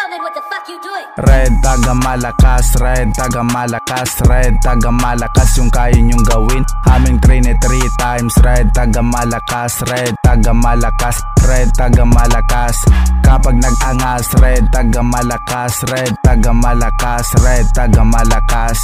tell me what the fuck you doing. Red, taga malakas, red, taga malakas, red, taga malakas yung kaya nyong gawin. Aming train 3 times, red, taga malakas, red, taga malakas, red, taga malakas. Kapag nag-angas, red, taga malakas, red, taga malakas, red, taga malakas,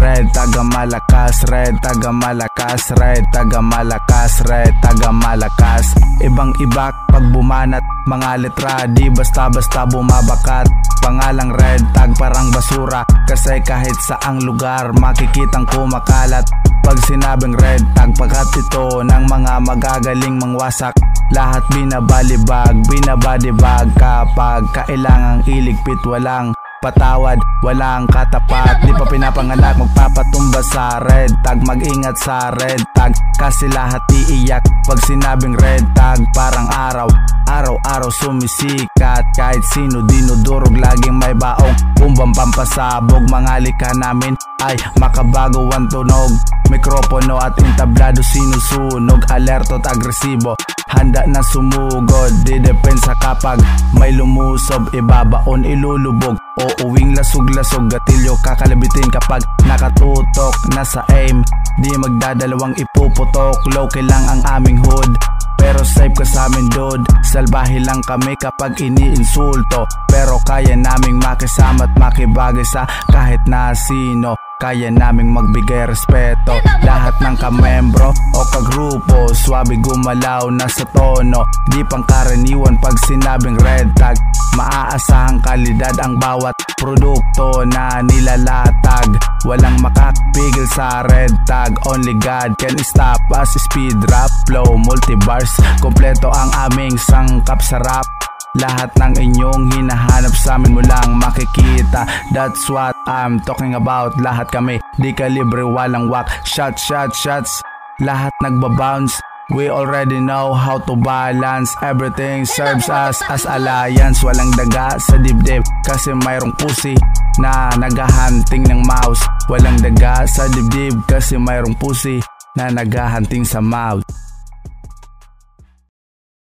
red, taga malakas, red, taga malakas, red, taga malakas, red, taga malakas. Ibang ibak pag bumanat, mga letra di basta-basta bumabakat. Pangalang red tag parang basura, kasi kahit saang lugar makikitang kumakalat. Pag sinabing red tag, pagkat ito ng mga magagaling mangwasak. Lahat binabalibag, binabadibag. Kapag kailangang iligpit, walang patawad, walang katapat. Di pa pinapanganak, magpapatumba sa red tag. Mag-ingat sa red tag, kasi lahat iiyak. Pag sinabing red tag, parang araw, araw-araw sumisikat. Kahit sino dinudurog, laging may baong bumbang pampasabog. Mga lika namin ay makabago ang tunog, mikropono at entablado sinusunog. Alerto at agresibo, handa na sumugod. Didepensa kapag may lumusob, ibabaon ilulubog. O uwing lasog-lasog, gatilyo kakalabitin kapag nakatutok na sa aim. Di magdadalawang ipuputok, low-key lang ang aming hood, pero safe ka sa amin dude. Salbahe lang kami kapag iniinsulto, pero kaya naming makisama at makibagay sa kahit na sino. Kaya naming magbigay respeto. Lahat ng kamembro o kagrupo, swabe gumalaw na sa tono. Di pangkaraniwan pag sinabing red tag. Maaasahang kalidad ang bawat produkto na nilalatag. Walang makakapigil sa red tag, only God can stop us. Speed rap, flow, multibars, kompleto ang aming sangkap sa rap. Lahat ng inyong hinahanap sa amin mo lang makikita. That's what I'm talking about. Lahat kami di kalibre, walang wak. Shots, shots, shots, lahat nagbabounce. We already know how to balance. Everything serves us as alliance. Walang daga sa dibdib, kasi mayroong pussy na naghahunting ng mouse. Walang daga sa dibdib, kasi mayroong pussy na naghahunting sa mouth.